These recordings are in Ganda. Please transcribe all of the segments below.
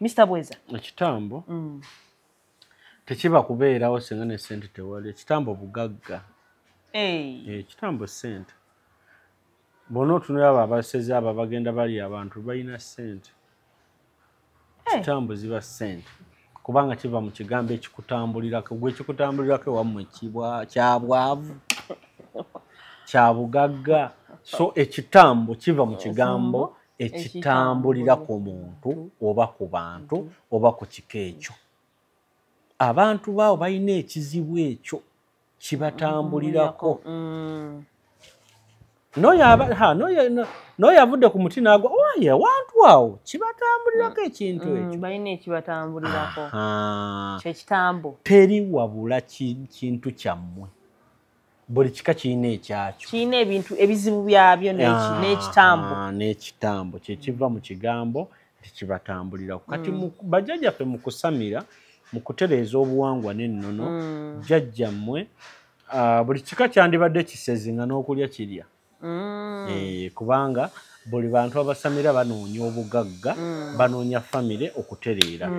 Mr. Bweza ekitambo tekiba kubeerawo singa ne ssente tewali. Ekitambo bugagga. Ekitambo ssente. Bonna otunula abo abasezi abo abagenda bali abantu balina ssente. Ekitambo ziba ssente kubanga kiva mu kigambo ekikutambulirako. Gwe ekikutambulirako ewammwe kya bwavu kya bugagga. So ekitambo kiva mu kigambo ekitambulira ku muntu oba ku bantu oba ku kika ekyo. Abantu baawo balina ekizibu ekyo kibatambulirako. N'oyo avudde ku muti n'agwa oye wantu awo kibatambulirako ekintu ekyo. Balina ekibatambulirako kyekitambo. Teri wabula kintu kyammwe. Buli kika kirina ekyakyo. Kirina ebintu ebizibu byabyo n'ekitambo. N'ekitambo kyekiva mu kigambo tekibatambulirako. Kati bajjajjaffe mu kusamira mu kutereeza obuwangwa n'ennono jjajjammwe buli kika kyandibadde kisezinga n'okulya kirya. Kubanga buli bantu abasamira banoonya obugagga banoonya famire okutereera.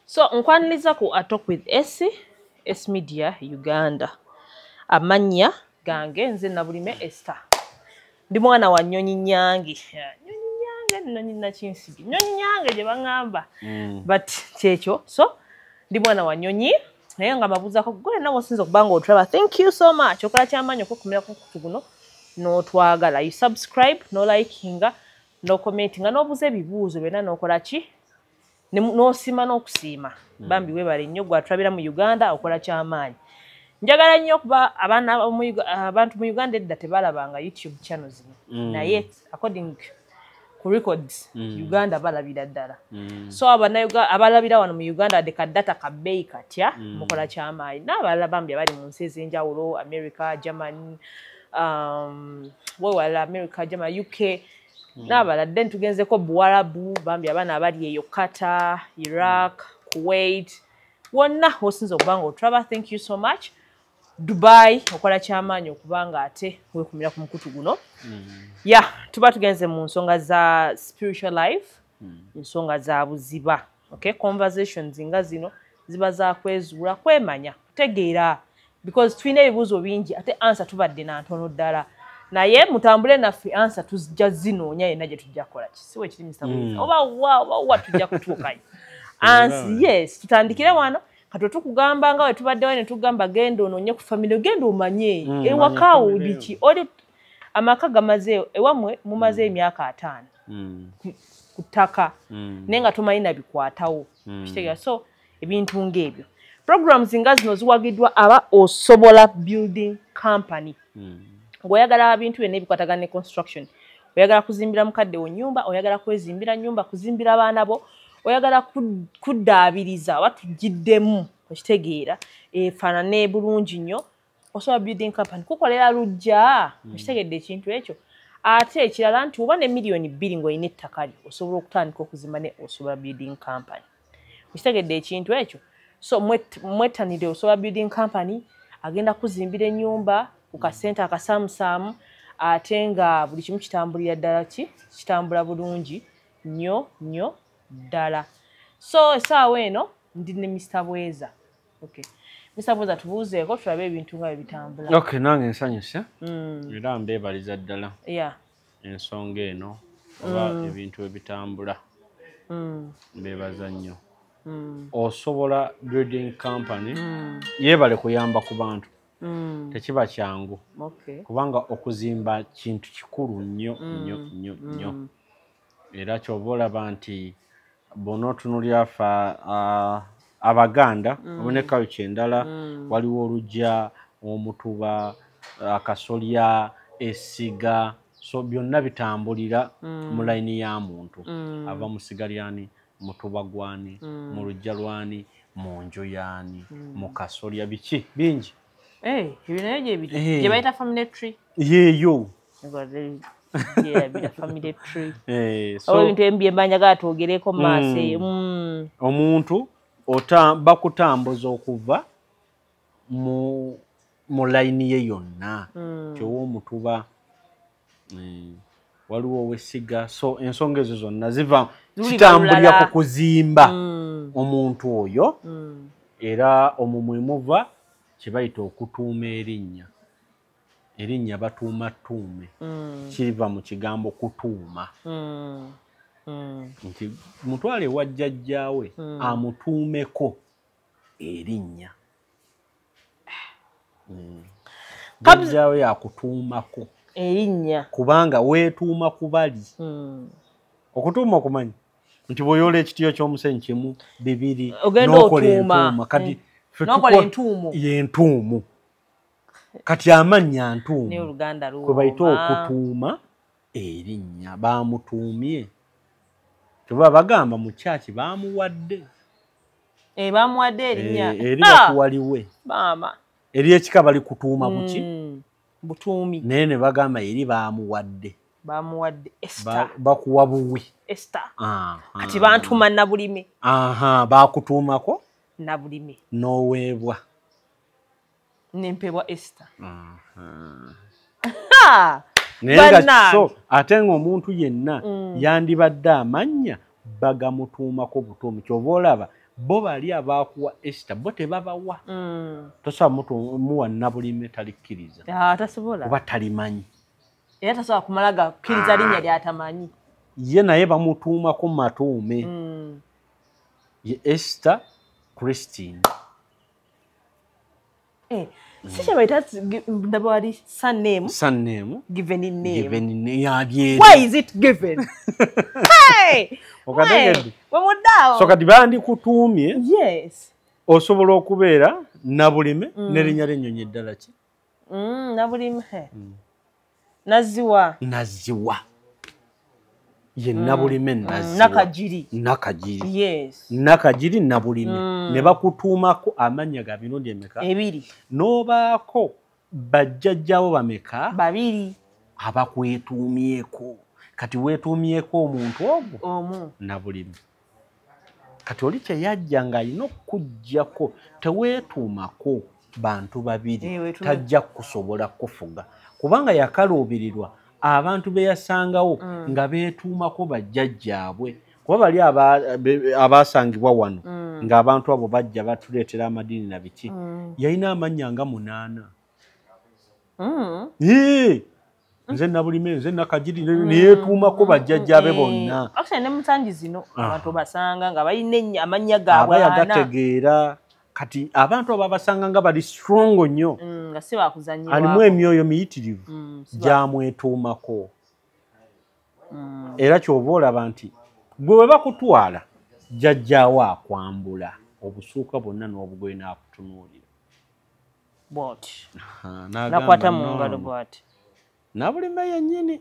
So nkwaniriza ku A Talk with S Media Uganda. Amannya gange nze Nabulime Esther. Ndi mwana wa Nnyonyi Nyange. Nnyonyi Nyange nno nyina Kinsibi. Nnyonyi Nyange gye baŋŋamba. But kyekyo. So ndi mwana wa Nnyonyi naye nga mabuuzaako gwe nawe osinza okuba nga otulaba. Thank you so much. Okola kyamaanyi okwekumira ku kutu guno n'otwagala. You subscribe, no likinga, no commentinga, n'obuuza ebibuuzo byonna n'okola ki? N'osiima n'okusiima. Bambi weebale nnyo gwe atulabira mu Uganda okola kyamaanyi. Njagala nnyo okuba abantu mu Uganda edda tebalabanga YouTube channel zino. Naye according ku records Uganda balabira ddala. So abalabira wano mu Uganda de kadata kabbeeyi katya mukola kyamaanyi. N'abalala bambi abali mu nsi ez'enjawulo America, Germany, wewala America, Germany, UK. N'abalala then tugenzeko Buwarabu bambi abaana abali eyo Qatar, Iraq, Kuwait. Wonna osinza okuba nga otulaba. Thank you so much. Dubai okola kyamaanyi okubanga ate weekumira ku mukutu guno. Tuba tugenze mu nsonga za spiritual life, ensonga za buziba. Okay, conversations nga zino ziba za kwezuula, kwemanya, kutegeera because tulina ebibuuzo bingi ate answer tubadde na ntono ddala. Naye mutambule naffe answer tujja zinoonya yenna gye tujja kukola ki. Si weekiri Mr. Bweza. Oba tujja kutuukayo. Yes, tutandikire wano. Kato tukugamba nga we tubaddewo ne tugamba genda onoonye ku family genda omanye ewakaawo biki oli amaka gamaze ewamwe mumaze emyaka 5 ku ttaka naye nga tomanyi na bikwatawo kitegeera. So ebintu ng'ebyo programs nga zino ziwagiddwa aba Osobola Building Company. Ng'oyagala ebintu byonna ebikwatagana ne construction, oyagala kuzimbira mukadde wo nnyumba, oyagala kwezimbira nnyumba, kuzimbira abaana bo, oyagala kuddaabiriza watugiddemu okitegeera efaanane bulungi nnyo, Osobola Building Company kukolera lujja okitegedde ekintu ekyo. Ate ekirala nti oba ne miliyoni 2 ng'olina ettaka lyo osobola okutandika okuzimba ne Osobola Building Company. Okitegedde ekintu ekyo. So mwettanire Osobola Building Company agenda kuzimbira ennyumba ku kasente akasaamusaamu ate nga buli kimu kitambulira ddala kitambula bulungi nnyo ddala. So essaawa eno ndi ne Mr. Bweza. Okay. Mr. Bweza tubuuzeeko tulabe ebintu nga bwe bitambula. Okay, nange nsanyuse. Era mbeebaliza ddala. Ensonga eno oba ebintu ebitambula. Mbeebaza nnyo. Osobola Building Company yeebale kuyamba ku bantu. Tekiba kyangu. Kubanga okuzimba kintu kikulu nnyo. Era ky'oba olaba nti bonna otunuulira Abaganda oboneka kyendala waliwo Olujja, Omutuba, Akasolya, Essiga. So byonna bitambulira mu layini ya muntu ava mu Sigalyani, Mutuba gwani, mu Lujja lwani, mu Njoyaani, mu Kasolya biki bingi. Ebyo nayo gye bayita family tree. Yeeyo. Family tree. Ebintu embyembanja twogereko maaso eyo. Omuntu bakutambuza okuva mu layini ye yonna. Kyowa Omutuba waliwo wesiga so ensonga ezo zonna ziva kitambulira ku kuzimba omuntu oyo era omumwe muva kibayita okutuuma erinnya batuuma ttuume kiva mu kigambo kutuuma nti mutwale wa jjajjaawe amutuumeko erinnya jjajjaawe yakutuumako erinnya kubanga weetuuma ku bali okutuuma okumanyi nti bw'oyoola ekitiyo ky'omusenyi kimu bibiri n'okola entuuma kati yentuumu kati amannya ntuumu kwe bayita okutuuma erinnya baamutuumye teba bagamba mu kyaki baamuwadde erinnya eri bakuwaliwe maama eri ekika bali kutuuma buki butuumi naye ne bagamba eri baamuwadde Esther bakuwa buwi Esther kati bantuma nabulime baakutuumako nabulime n'oweebwa nempebwa Esther so ate ng'omuntu yenna yandibadde amannya bagamutuumako butuumi kyova olaba bo bali abaakuwa Esther bo tebabawa tosobola muwa nabulime talikkiriza kuba talimanyi era tasobola kumala gakkiriza linnya lyatamanyi ye naye bamutuumako matuume ye Esther Christine si kyebayita ndaba wali surname given in name yabyeri why is it given okategedde wamuddawo so kati bandikutuumye yes osobola okubeera nabulime n'erinnya ly'ennyonyi eddala ki nabulime naziwa ye nabulime nakagiri yes nakagiri nabulime ne bakutuumako amannya ga mirundi emeka ebiri n'obaako bajjajjawo bameka babiri abakwetuumyeko kati weetuumyeko omuntu ogwo nabulime kati oli kyeyajja ng'alina okukuggyako teweetuumako bantu babiri tajja kusobola kufuga kubanga yakaluubirirwa abantu be yasangawo nga beetuumako bajjajjaabwe kuba bali abaasangibwa wano ng'abantu abo bajja batuleetera amadiini na biki yalina amannya nga 8 nze nabulime nze nakagiri neyeetuumako bajjajjaabe bonna ne musangi zino abantu basanga nga balina amannya gaabwe yagategeera kati abantu abo babasanga nga bali strong nnyo nga si bakuzannyibwa alimu emyoyo miyitirivu gyamwetuumako era ky'oba olaba nti gwe we bakutwala jjajjaawo akwambula obusuuka bwonna n'obugoye n'akutunuulira bw'oti nakwata mu ngalo bw'ati nabulime yennyini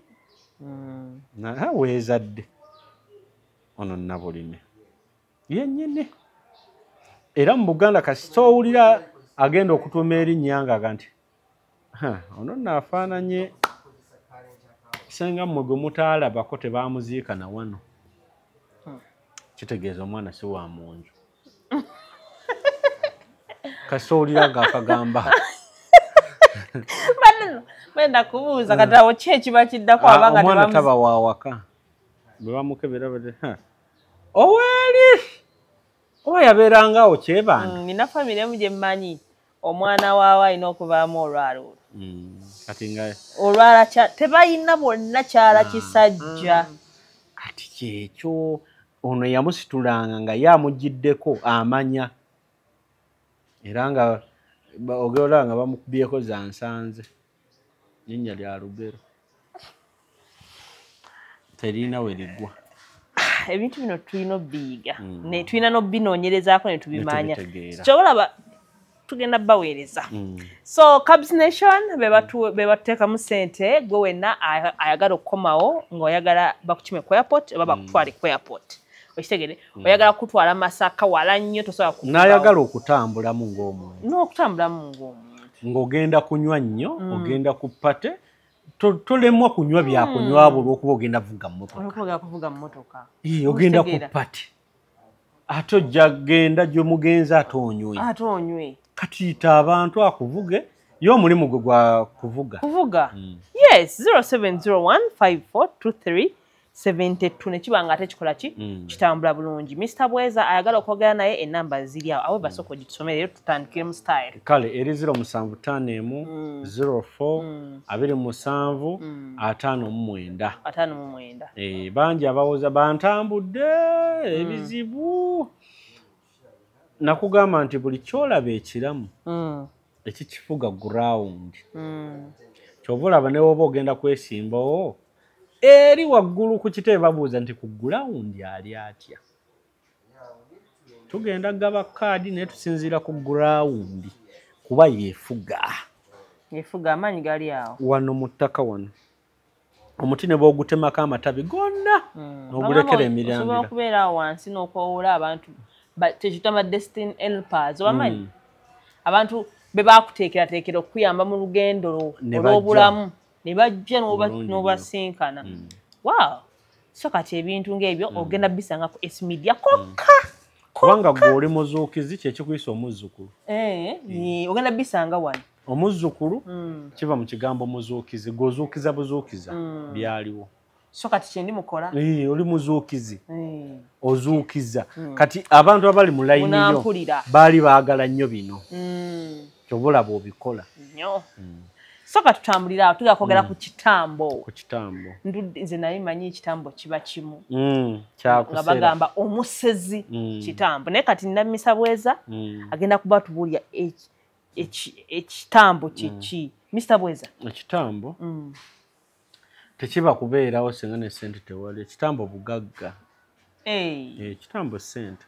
weezadde ono nabulime yennyini era mu Buganda kasita owulira agenda okutuuma erinnya nga nti ono naafaananye senga mmwe gwe mutaalabako tebaamuziika na wano kitegeeza omwana si wa munju kasita owulira gaakagamba benda kubuuza kati awo ki ekiba kiddako abanga omwana taba wa waka bwe bamukebera bade oweeri oba yabeerangawo kyebanga nina famire emu gye mmanyi omwana waawe alina okuvaamu olwala olwo kati nga olwala tebalina bonna kyala kisajja kati kyekyo ono yamusitulanga nga yamugiddeko amanya era nga ogeola nga bamukubyeko za nsanze linnya lya Lugero terina we liggwa ebintu bino tulina obbiyiga tulina n'obbinoonyerezaako ne tubimanya kyobalaba tugenda baweereza so Cubs Nation be batuteekamu ssente gwe wenna ayagala okukomawo ng'oyagala bakukime ku airport oba bakutwale ku airport okitegere oyagala kutwala Masaka wala nnyo tosobola n'ayagala okutambulamu ng'omuntu n'okutambulamu ng'omuntu ng'ogenda kunywa nnyo ogenda ku pate tolemwa kunywa byakunywa olw'okuba ogenda kuvuga mmotoka ogenda ku pate ate ojja genda gye mugenzi ate onywe onywe kati yita abantu akuvuge yo mulimu gwe gwa kuvuga yes 0701542372 nekibanga tekikola ki kitambula bulungi Mr Bweza ayagala okwogera naye enamba ziri awo awe basoko gitusomere rero tutandikire mu style kale eri 0754 04 27 bangi abawoza bantambudde ebizibu nakugamba nti buli kyolaba ekiramu ekikifuga ground kyova olaba ne woba ogenda kwesimbawo eri waggulu ku kitebe babuuza nti ku ground ali atya tugenda gaba kaadi naye tusinziira ku ground kuba yefuga amaanyi gali awo wano mu ttaka wano omuti ne bw'ogutemako amatabi gonna n'ogulekera emirandira osobola okubeera awo wansi n'okwawula abantu tekitama destin helpers obamanyi abantu be baakuteekerateekera okuyamba mu lugendo olw'obulamu ne bajja n'obasinkana wow so kati ebintu ng'ebyo ogenda bisanga ku S Media kokka kubanga gwe oli muzuukizi kyekikuyisa omuzzukulu ogenda bisanga wano omuzzukulu kiva mu kigambo muzuukizi gwozuukiza buzuukiza byaliwo so kati kyendi mukola oli muzuukizi ozuukiza kati abantu abali mu layini yo baali baagala nnyo bino kyoba olaba obikola nnyo so kati tutambulira awo tugenda kwogera ku kitambo nze naye manyi ekitambo kiba kimu nga bagamba omusezi kitambo naye kati nina Mr Bweza agenda kuba tubuulira ekitambo kyeki Mr Bweza ekitambo tekiba kubeerawo singa ne ssente tewali ekitambo bugagga ekitambo ssente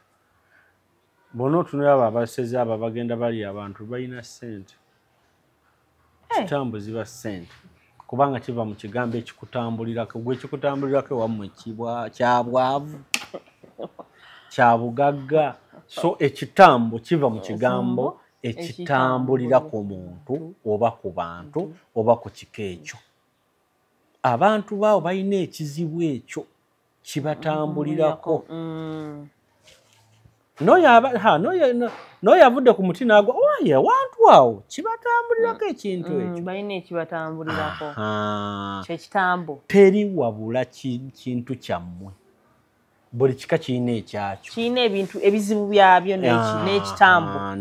bona otunula abo abasezi abo bagenda bali abantu balina ssente ekitambo ziba ssente kubanga kiva mu kigambo ekikutambulirako gwe ekikutambulirako wammwe kyabwavu kyabugagga so ekitambo kiva mu kigambo ekitambulira ku muntu oba ku bantu oba ku kika ekyo abantu baawo balina ekizibu ekyo kibatambulirako n'oyo avudde ku muti n'agwa oye abantu awo kibatambulirako ekintu ekyo balina ekibatambulirako kyekitambo teri wabula kintu kyammwe buli kika kirina ekyakyo kirina ebintu ebizibu byabyo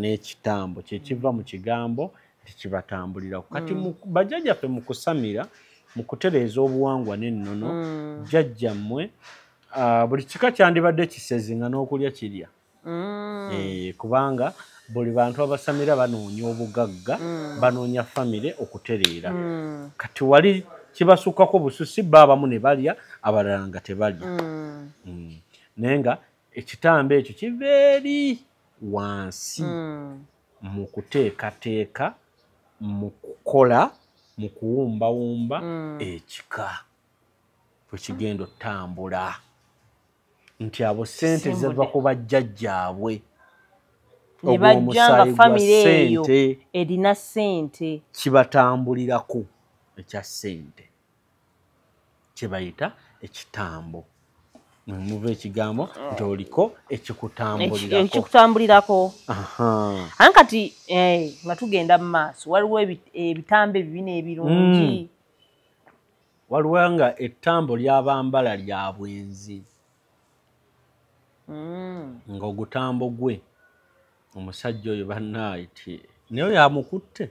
n'ekitambo kyekiva mu kigambo tekibatambulirako kati bajjajjaffe mu kusamira mu kutereeza obuwangwa n'ennono jjajjammwe buli kika kyandibadde kisezinga n'okulya kirya kubanga buli bantu abasamira banoonya obugagga banoonya famire okutereera kati wali kibasukkako bususi baabamu ne balya abalala nga tebalya naye nga ekitambo ekyo kiva eri wansi mu kuteekateeka mu kukola mu kuwumbawumba ekika bwe kigenda otambula nti abo ssente ziva ku bajjajjaabwe ne bajjanga famire eyo erina ssente kibatambulirako ekya ssente kyebayita ekitambo muva ekigambo nti oliko ekikutambulirako ate kati nga tugenda mu maaso waliwo ebitambo ebibina ebirungi waliwo nga ettambo ly'abambala lya bwenzi nga ogutambo gwe omusajja oyo bannaaye naye oyo amukutte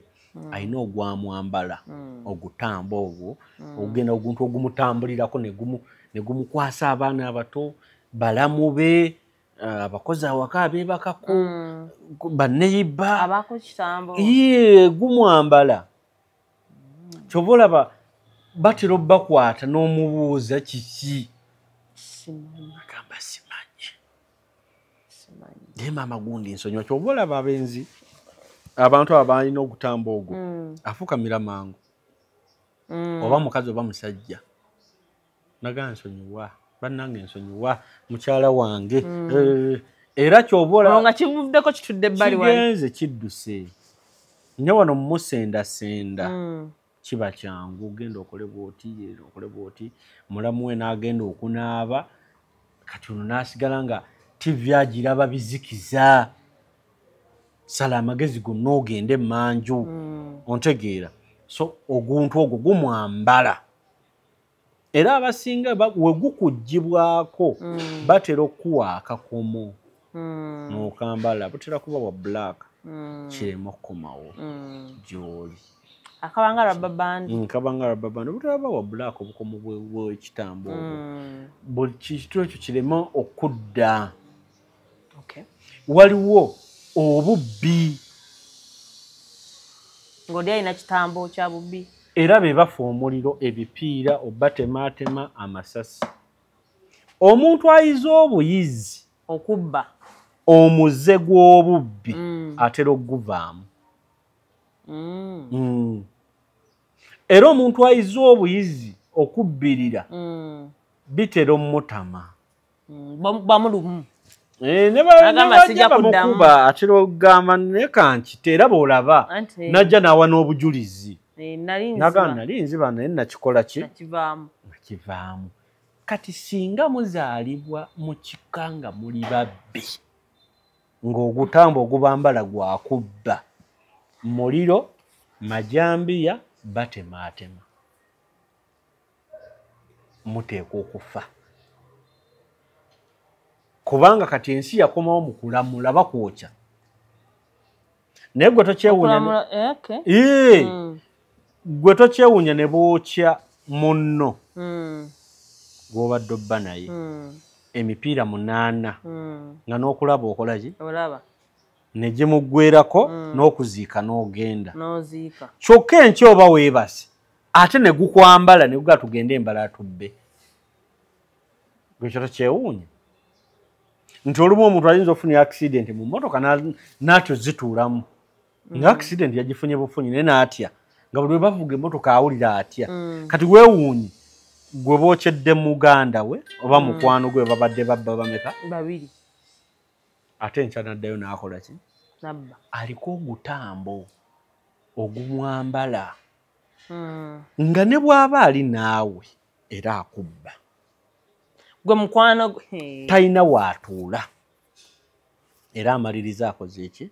alina ogwamwambala ogutambo ogwo ogenda oguntu ogumutambulirako ne gumukwasa abaana abato balamu be abakozi awaka abeebakako banneyiba gumwambala kyova olaba batera obbakwata n'omubuuza kiki agamba simanyi naye maama gundi nsonyiwa kyova olaba abenzi abantu abo balina ogutamba ogwo afukamira mangu oba mukazi oba musajja nagaa nsonyiwa bannange nsonyiwa mukyala wange era kyova olaba nga kivuddeko kitudde ebbali kigenze kidduse nnyo wano mumusendasenda kiba kyangu ogenda okole bwoti mulamu we n'agenda okunaaba kati ono n'asigala nga TV agiraba bizikiza sala amagezi gonna ogende manju ontegeera so oguntu ogwo gumwambala era abasinga we gukujjibwako batera okuwa akakomo n'okambala butera kuba wa black kirema okukomawo gy'oli akabanga rababandi butera ba wa black obukomo bw'ekitambo buli kintu ekyo kirema okudda waliwo obubbi ng'oli alina kitambo kya bubbi era be bafa omuliro ebipiira obatematema amasasi omuntu ayize obuyizi okubba omuze gw'obubbi atera okuguvaamu era omuntu ayize obuyizi okubbirira bitera omutama bamulumu nebamukuba atera okugamba nekankite era boolaba najja nawa n'obujulizi nali nziba naye nakikola ki nakivaamu kati singa muzaalibwa mu kika nga muli babbi ng'ogutambo ogubambala gwakubba muliro majambiya batemaatema muteekwa okufa kubanga kati ensi yakomawo mu kulamula bakwokya naye gwe tokyewuunya gwe tokyewuunya ne bookya munno gw'obadde obba naye emipiira 8 nga n'okulaba okola ki ne gimuggwerako n'okuziika n'ogenda kyokka enkya oba weebase ate ne gukwambala ne gugaa tugende embala tubbe gwekyo tokyewuunya nti olumu omuntu ayinza ofunira accident mu mmotoka n'atyo zituulamu nga accident yagifunye bufunyi naye n'atya nga buli we bavuga emmotoka awulira atya kati weewuunye gwe bookyedde muganda we oba mukwano gwe babadde babba bameka 2 ate enkya n'addayo n'akola ki aliko ogutambo ogumwambala nga ne bw'aba ali naawe era akubba gwe mukwano talina waatuula era amaliriza akoze eki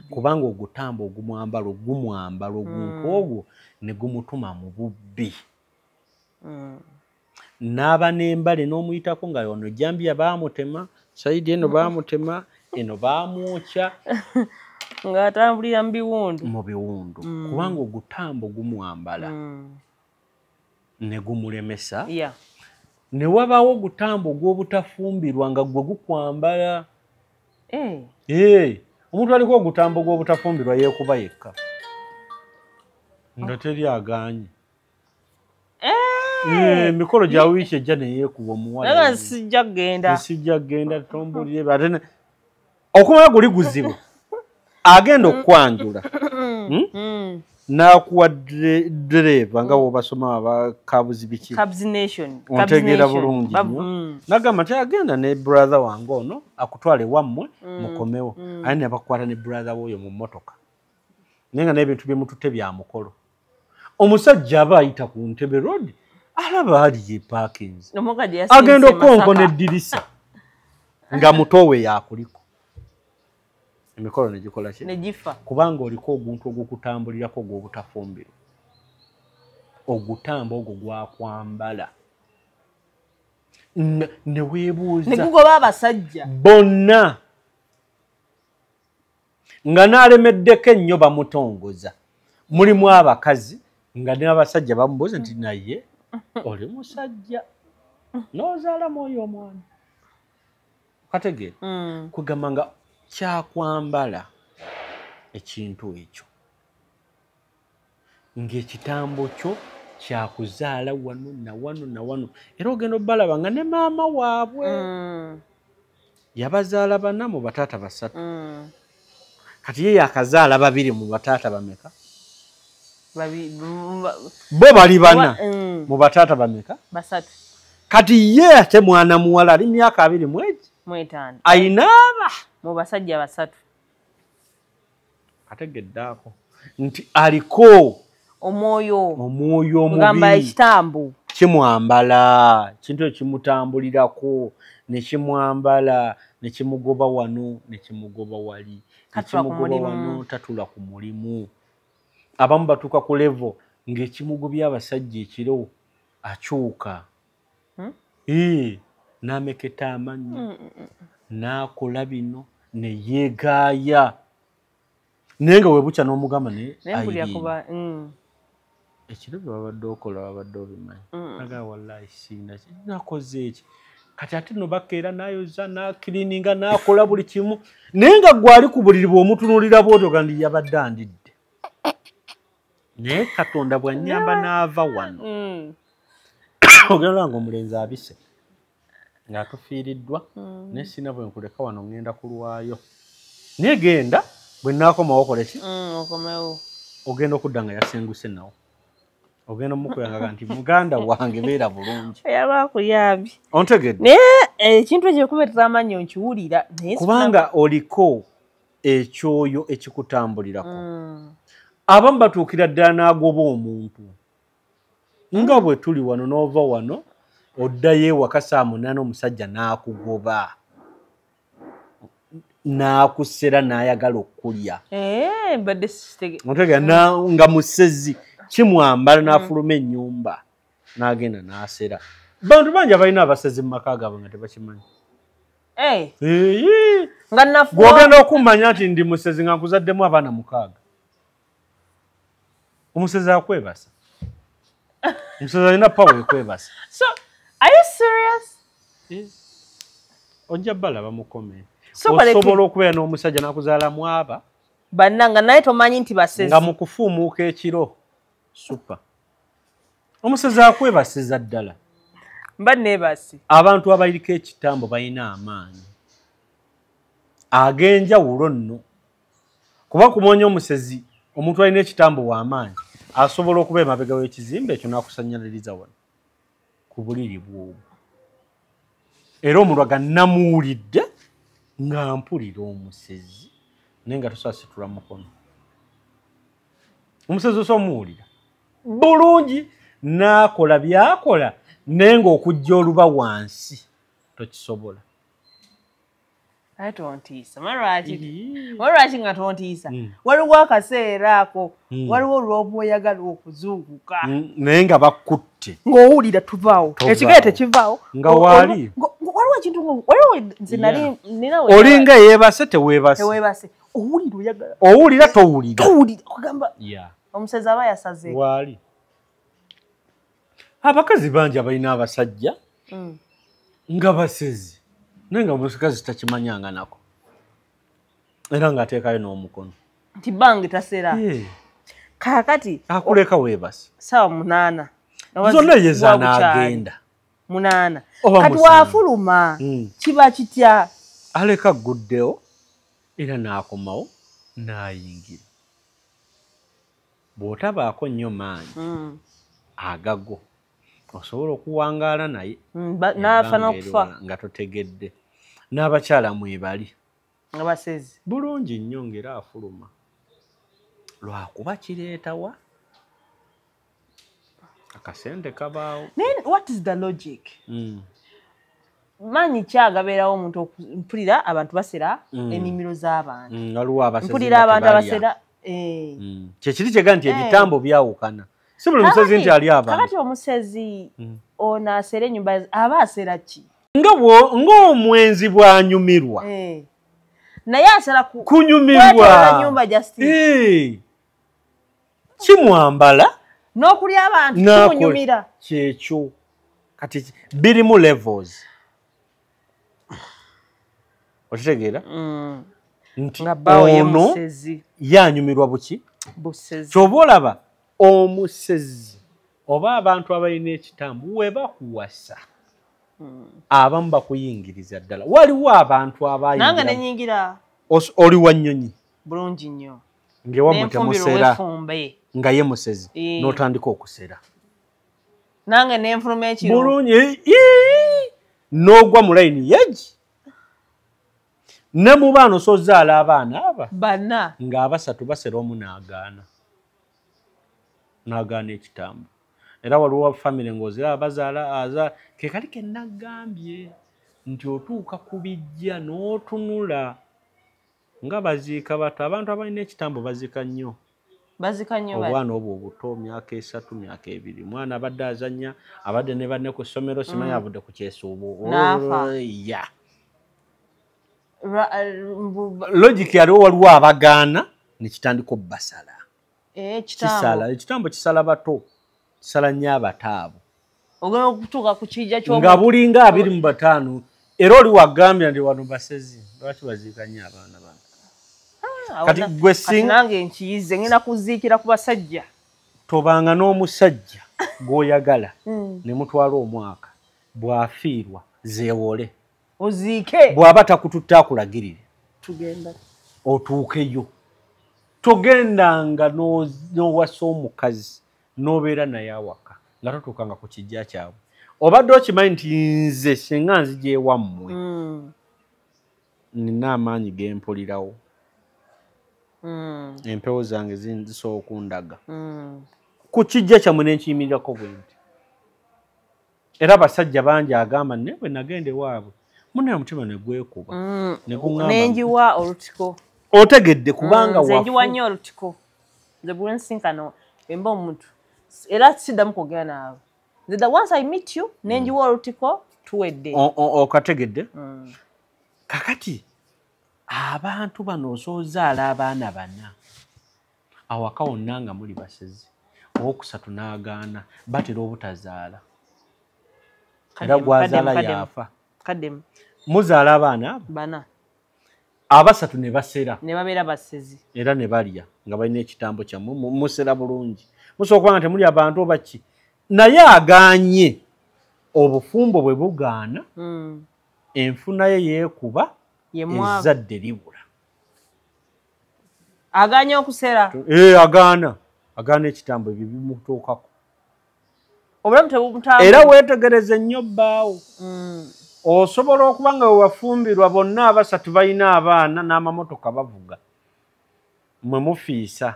kubanga ogutambo ogumwambala oguntu ogwo ne gumutuma mu bubbi n'aba n'embale n'omuyitako nga ono jambiya baamutema saidi eno baamutema eno baamwokya ng'atambulira mu biwundu kubanga ogutambo gumwambala ne gumulemesa ne wabaawo ogutambo gw'obutafumbirwa nga gwe gukwambala omuntu aliko ogutambo gw'obutafumbirwa yeekuba yekka nga teri agaanye emikolo gya wiiki ejja neyeekuba omuwala sijja kgenda tombulire ate okumala guli guzibu agenda okukwanjula n'akuwa ddereeva nga bw'obasoma abakabuzi biki ontegeera bulungi nnyo n'agamba nti agenda ne brother wange ono akutwale wammwe mukomewo aye ne bakwata ne brother w'oyo mu mmotoka naye nga n'ebintu byemututte bya mukolo omusajja aba ayita ku Ntebe road alaba aliye parkings agenda okonkona eddirisa nga mutowe yakuliko emikolo negikola ki negifa kubanga oliko oguntu ogwokutambulirako ogw'obutafumbirwa ogutamba ogwo gwakwambala ne weebuuza negugoba abasajja bonna nga n'alemeddeko ennyo bamutongoza mulimu abakazi nga n'abasajja bamubuuza nti naye oli musajja n'ozaalamu oyo omwana kategeera kugamba nga kyakwambala ekintu ekyo ng'ekitambo kyo kyakuzaala wano na wano na wano era ogenda obbalaba nga ne maama waabwe yabazaala 4 mu bataata 3 kati ye yakazaala 2 mu bataata bameka bo bali 4 mu bataata bameka 3 kati ye ate mwana muwala ali myaka 25 ayinaaba mu basajja 3 ategeddaako nti aliko omwoyo omubi ekitambo kimwambala kintu ekimutambulirako ne kimwambala ne kimugoba wano ne kimugoba wali ekimugoba wano tatula ku mulimu abamu batuuka ku level ng'ekimugubya abasajja ekiro akyuka n'ameketa amannyo n'akola bino ne yeegaaya naye nga weebukya n'omugamba naye ekiro bye wabadde okola wabadde obimanyi aga wallahi sina nakoze eki kati ate no bakeera n'ayoza n'akirininga n'akola buli kimu naye nga gwali ku buliri bw'omutunuulira bw'otyo gandi yabadde andidde naye Katonda bw'annyamba n'ava wano ogenda nga omulenzi abise ng'atufiiriddwa naye sina bwe nkuleka wano ŋŋenda kulwayo naye genda bwe naakomawo okole ki ogenda okudda nga yasenguse nawo ogenda omukuyanga nti muganda wange beera bulungi yaba akuyambye ontegedde naye ekintu ekikubetera amanyi onkiwulira kubanga oliko ekyoyo ekikutambulirako abamu batuukira ddala n'agoba omuntu nga bwe tuli wano n'ova wano oddayo ewaka saa 8 omusajja n'akugoba n'akusera n'ayagala okkulya nga musezi kimwambala n'afuluma ennyumba n'agenda n'asera bantu bangi abalina abasezi mu maka gaabwe nga tebakimanyi gw'ogenda okummanya nti ndi musezi nga nkuzaddemu abaana 6 omusezi akwebasa omusezi alina pawa ekwebasa ojja balaba mu komenti osobola okubeera n'omusajja n'akuzaalamu aba bannanga naye tomanyi nti basezi nga mu kufuumuuka ekiro super omusezi akwebasiza ddala mba neebasi abantu abaliko ekitambo balina amaanyi ag'enjawulo nno kuba kumoonya omusezi omuntu alina ekitambo w'amaanyi asobola okuba emabega w'ekizimbe ekyo n'akusannyaliriza wano ku buliri bw'obwo era omulwaga namuwulidde nga mpulira omusezi naye nga tosaasitula mukono omusezi osomuwulira bulungi n'akola byakola naye ng'okujja oluba wansi tokisobola aye tontiisa lwaki nga tontiisa waliwo akaseera ako waliwo olw'obwoyagala okuzuukuka naye nga bakutte ng'owulira tuvaawo ekigere tekivaawo nga waali waliwo ekintu waliwo nze nali nina olinga yeebase teweebase owulira oyagala owulira towulira ogamba omusezi aba yasaze waali abakazi bangi abalina abasajja nga basezi naye nga omukazi takimanyanga nako era ng'ateekayo n'omukono nti bangi tasera kaakati akuleka weebase sawa 8 zonna yeza n'agenda 8 kati waafuluma kiba kitya aleka agguddewo era n'akomawo n'ayingira bw'otabaako nnyo maanyi agago osobola okuwangaala naye n'afa n'okufa nga totegedde n'abakyala mwebali nga basezi bulungi nnyo ng'era afuluma lwakuba kireetawa akasente kabaawo what is the logic manyi kyagabeerawo omuntu mpulira abantu basera ennimiro z'abantu mpulira abantu abasera kyekiri kyega nti ebitambo byawukana si buli musezi nti ali abantu kakati omusezi ono asera ennyumba aba asera ki ng'omwenzi bw'anyumirwa naye asera kunyumirwa nyumba justice kimwambala n'okulya abantu kimunyumira kyekyo kati birimu levels okitegeera nti ono yanyumirwa buki kyoba olaba omusezi oba abantu abalina ekitambo webakuwasa abamu bakuyingiriza ddala waliwo abantu nange nenyingira oli wa nnyonyi bulungi nnyo ng'ewammwe temusera nga ye musezi n'otandika okusera nange nenfuluma ekiro bulungi n'ogwa mu layini yeegi ne mu baana osozaala abaana aba bana ng'abasatu basera omu n'agaana ekitambo era waliwo famire ng'ozira abazaala ke kali ke nagambye nti otuuka ku bijja n'otunula nga baziika bato abantu abalina ekitambo baziika nnyo obwana obwo obuto myaka 3 myaka 2 mwana abadde azannya abadde ne banne ku ssomero simanyi avudde ku kyesuubo ya logic yaliwo waliwo abagaana nekitandika obbasala ekitambo kisala bato kisala nnyo abataabo ogenda okutuuka ku kijja nga bulinga 25 era oli wagambya ndi wano basezi lwaki baziika nnyo abaana bano kati gwe nange nkiyize ngenda kuziikira ku basajja tobanga n'omusajja gw'oyagala ne mutwala omwaka bw'afiirwa zeewole oziike bw'aba takututte akulagirire tugenda otuukeyo togendanga n'owasa omukazi n'obeera naye awaka nga totuukanga ku kijja kyabwe obadde okimanyi nti nze singa nzija ewammwe nina amaanyi gempulirawo empewo zange zisobola okundaga ku kijja kyammwe nenkiyimirirako bwe nti era abasajja bangi agamba naye bwe nagenda ewaabwe munaye omutima ne gwekuba nenjiwa olutiko otegedde kubanga nze njiwa nnyo olutiko nze bwe nsinkano emba omuntu era siddamu kwogera naawe nze that once I meet you nenjiwa olutiko tuwedde okategedde kakati abantu bano osoozaala abaana bana awaka wonna nga muli basezi owokusatu n'agaana batera obutazaala era gwazaala yaafa kaddemu muzaala abaana bana abasatu ne basera ne babeera basezi era ne balya nga balina ekitambo kyammwe musera bulungi musobola okuba nga temuli abantu obaki naye agaanye obufumbo bwe bugaana enfuna ye yeekuba ezzadde libula agaanye okusera agaana ekitambo ebyo bimutuukako obulamu tebumutambula era weetegereze nnyo bbaawo osobola okuba nga wewafumbirwa bonna abasatu balina abaana n'amamotoka bavuga mwe mufiisa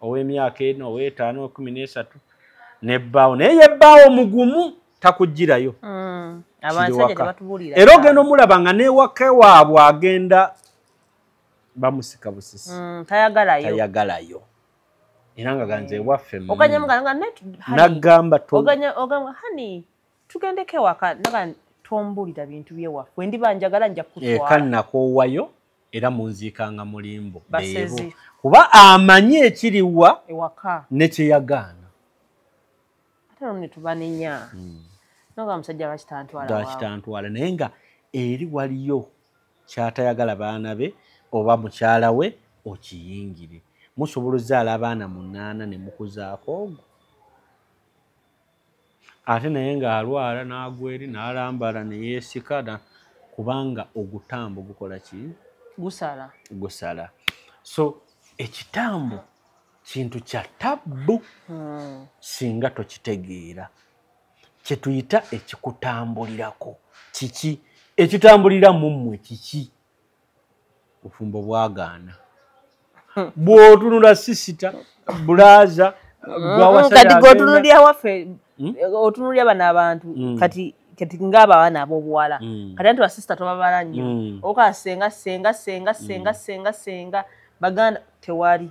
ow'emyaka 4 ow'etaano 13 nebbaawo naye yebbaawo mugumu takugirayo era ogenda omulaba nga n'ewaka waabwe agenda bamusika busisi tayagalayo era nga ganze ewaffe nagamba hani tugendeko ewaka tombulira bintu byewaffe wendiba njagala nja kutwala kannakoowayo era munziikanga mulimbo beebo kuba amanyi ekiriwa ewaka nekyeyagaana ate nomne tubanenya noga musajja bakitantwala naye nga eri waliyo kyatayagala baana be oba mukyala we okiyingire musobola ozaala abaana 8 ne mukuzaako ogwo ate naye ng'alwala n'agwa eri n'alambala ne yeesika kubanga ogutambo gukola ki gusala so ekitambo kintu kya tabbu singa tokitegeera kye tuyita ekikutambulirako kiki ekitambulira mummwe kiki bufumbo bwagaana bw'otunula sisita bulaaza kati g'otunulira waffe otunulira bano abantu kati ng'abo abaana ab'obuwala kati anti basisita tobabala nnyo oka senga baganda tewali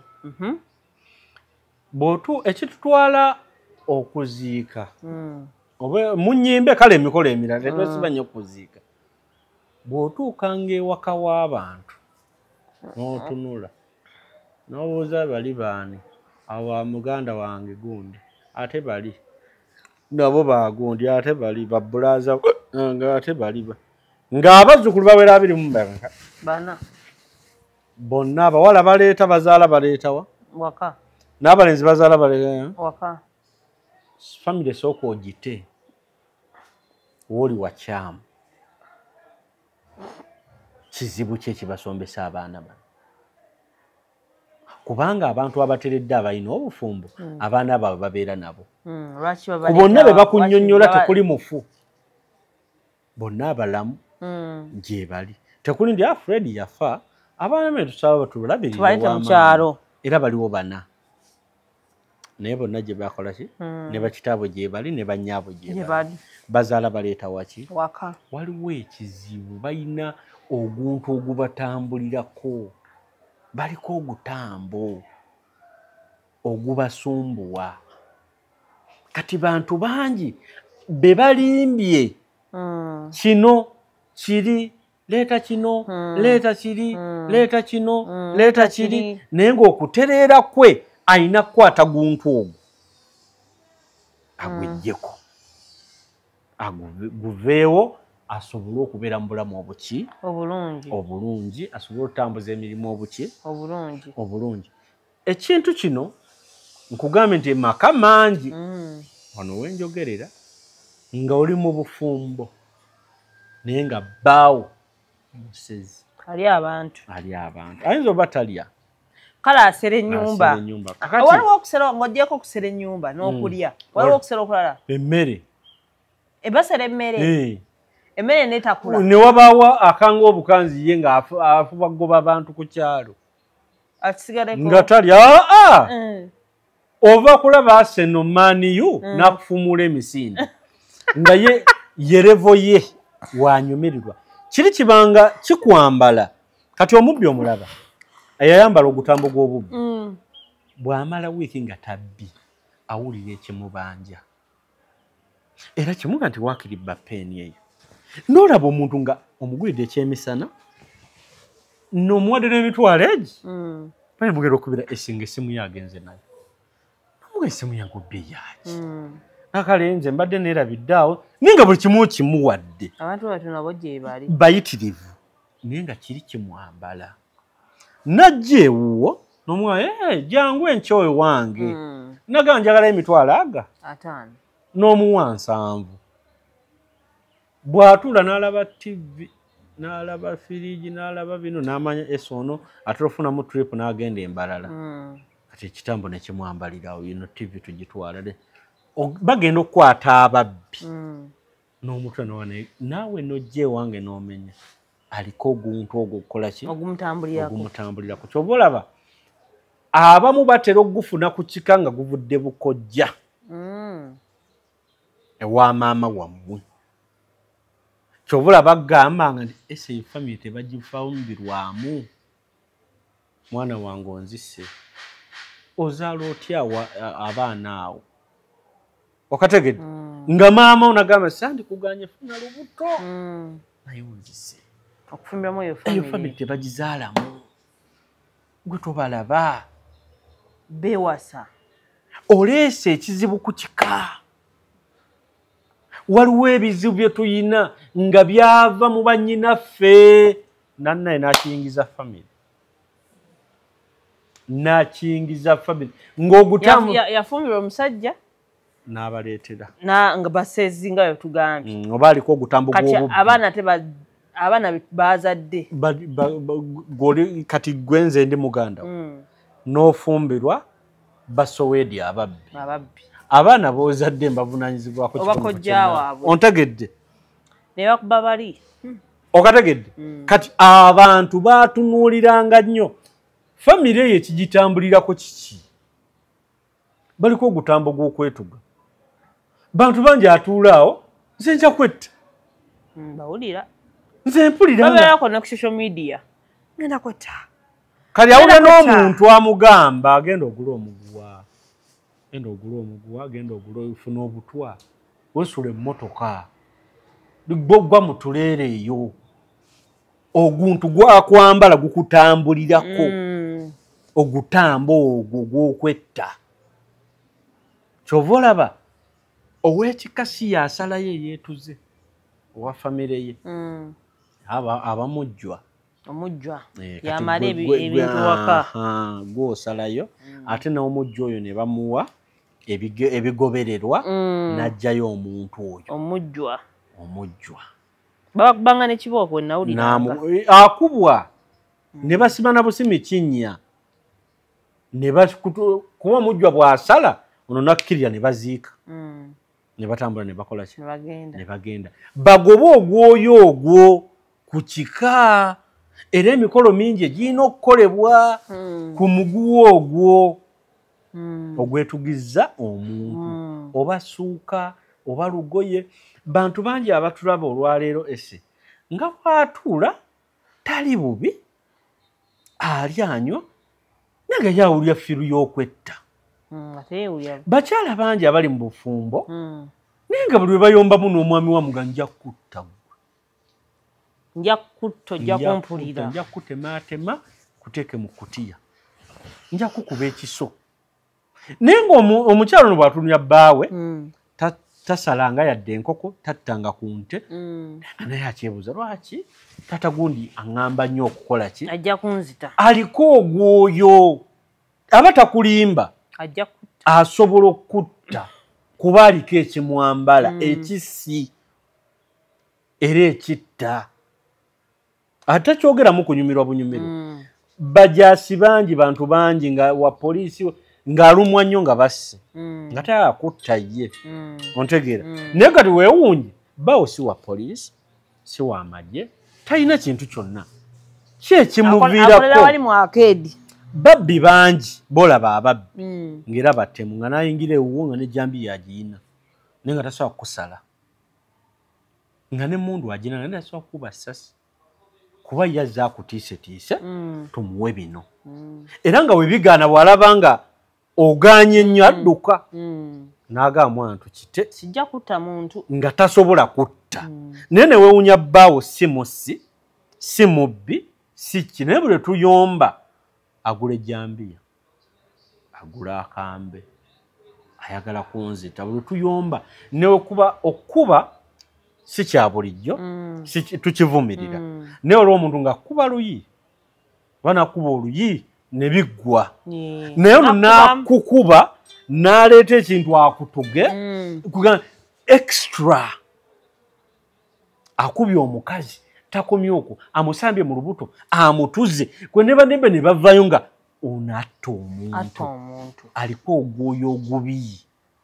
ekitutwala okuziika munyimbe kale emikolo emirala tetwesiba nnyo okuziika bw'otuukanga ewaka w'abantu n'otunula n'obuuza bali baani awo muganda wange gundi ate bali nabo bagundi ate bali babulaza nga ate bali ng'abazzukulu bawera 2 bana bonna abawala baleeta bazaala baleetawa waka n'abalenzi bazaala baleeta waka famire esooka ogite wooli wakyamu kizibu ki ekibasombesa abaana bano kubanga abantu abateredde abalina obufumbo abaana baabwe babeera nabo ku bonna be bakunnyonnyola tekuli mufu bonna abalamu gye bali tekuli ndi Fred yafa abaana be tusaba batulabirira era baliwo 4 naye bonna gye bakola ki ne bakitaabwe gye bali ne bannyaabwe gye bali bazaala baleeta waki waka waliwo ekizibu balina oguntu ogubatambulirako baliko ogutambo ogubasumbuwa kati bantu bangi be balimbye kino kiri leeta kino leeta kiri leeta kino leeta kiri naye ng'okutereera kwe ayina kukwata guntu ogwo agweggyeko guveewo asobole okubeera mu bulamu obulungi asobole okutambuza emirimu obulungi ekintu kino nkugambe nti emaka mangi wano wenjogerera nga oli mu bufumbo naye nga bbaawo musezi ali abantu ayinza oba talya kale asera ennyumba waliwo okusera ng'ogyeko okusera ennyumba n'okulya waliwo okusera okulala emmere ebasera emmere netakula ne wabaawo akanga obukanzi ye ng'afuba kugoba abantu ku kyalo nga talya ova kulaba Arsenal Man U n'akufumula emisinde nga ye revo ye wanyumirirwa kiri kibanga kikwambala kati omubbi omulaba eyayambala ogutambo gw'obubbi bw'amala wiiki nga tabbi awulira ekimubanja era kimuga nti waakiribba peeni eyo n'olaba omuntu nga omugwidde ekyemisana n'omuwadde n'emitwalo egi bali mugenda okubira esinga essimu ye agenze nayo namuga essimu yange obbi eyaki nakale nze mbadde neerabidde awo naye nga buli kimu kimuwadde abantu batu nabo gye bali bayitirivu naye nga kiri kimwambala najja ewuwo n'omuwa jangu enkyowe wange naga njagala emitwalo aga 5 n'omuwa 7 bw'atuula n'alaba TV n'alaba firiji n'alaba bino n'amanya esono ate ofunamu trip n'agenda embalala kati ekitambo ne kimwambalirawo yino TV tugitwala bagenda okukwata ababbi n'omutwe naawe nojja ewange n'omenya aliko oguntu ogwo okukola ki ogumutambulirako kyoba olaba abamu batera okugufuna ku kika nga guvudde bukojja ewa maama wammwe kyoba olaba bagambanga nti ese famire tebagifumbirwamu mwana wange onzise ozaala otya abaana awo okategedde nga maama onagamba sandikuganye funa lubuto naye onzise okufumbiramu eyo famire tebagizaalamu gwe tobalaba bewasa oleese ekizibu ku kika waliwo ebizibu bye tuyina nga byava mu bannyinaffe nannaye n'akiyingiza famire ng'ogutamu yafumbirwa omusajja n'abaleetera nga basezi nga bwe tugambye oba aliko ogutambo gw'obubbi abaana bazadde kati gwenze ndi muganda n'ofumbirwa basoweedi ababbi abaana b'ozadde mbavunanyizibwako ontegedde ne bakuba bali okategedde kati abantu baatunuuliranga nnyo famire eyo ekigitambulirako kiki baliko ogutambo gw'okwetuga bantu bangi atuulaawo nze nja kwetta bawulira nze mpulira babeerako ne ku social media ngenda kwetta kali awulira n'omuntu amugamba agenda ogula omuguwa agenda ogula ofuna obutwa wesula emmotoka gwa mutuleera eyo oguntu gwakwambala gukutambulirako ogutambo ogwo gw'okwetta kyova olaba ow'ekikasi yasalayo eyeetuze owa famire ye abamujjwa yamala ebintu waka gw'osalayo ate n'omujjwa oyo ne bamuwa ebigobererwa n'ajjayo omuntu oyo omujjwa babakubanga nekibooko nawuliranga akubwa ne basiba na busimi kinnya kuba omujjwa bw'asala ono nakkirira ne baziika ne batambula ne bakola ki ne bagenda bagobe ogwoyo ogwo ku kika era emikolo mingi egirina okukolebwa ku muguwa ogwo ogwetugizza omuntu oba suuka oba lugoye bantu bangi abatulaba olwaleero ese nga bw'atuula tali bubi ali anywa nange yawulya firu y'okwetta. Bakyala bangi abali mu bufumbo naye nga buli lwe bayombamu n'omwami wamu nga nja kutta gwe. Nja kutta ojja kumpulira. Nja kutemaatema kuteeke mu kutiya. Nja kukuba ekiso. Naye ng'omukyalo ono bw'atunulya bbaawe tasalanga yadde enkoko tattanga ku nte naye akyebuuza lwaki taata gundi aŋŋamba nnyo okukola ki? Ajja kunzita. Aliko ogwoyo aba takulimba asobola okutta kuba aliko ekimwambala ekisi era ekitta ate kyogeramu kunyumirwa bunyumirwa. Bajaasi bangi bantu bangi nga wa poliisi ng'alumwa nnyo nga basse nga tayagala kutta ye ontegeera naye kati weewunje bawo si wa poliisi si wa magye talina kintu kyonna ki ekimuviirako. Babbi bangi bolaba ababbi ng'era battemu nga nayingira ewuwo nga nejjambi yagiyina naye nga tasobola kusala nga n'emmundu agina naye tasobola kukuba ssasi kuba yazze akutiisetiise tumuwe bino era nga webigaana bw'alaba nga oganye nnyo adduka n'agamba mwantu kite sijja kutta muntu nga tasobola kutta naye ne weewunya bbaawo si mussi si mubbi si ki naye buli tuyomba agula ejjambiya agula akambe ayagala kunzita buli tuyomba newekuba okuba si kya bulijjo tukivumirira naye olwo omuntu ng'akuba luyi banakuba oluyi ne biggwa naye ono n'akukuba n'aleeta ekintu akutuge extra akubye omukazi takomye okwo amusambye mu lubuto amutuze kwe nebanebe ne bavayo nga ono atta omuntu aliko ogwoyo ogubi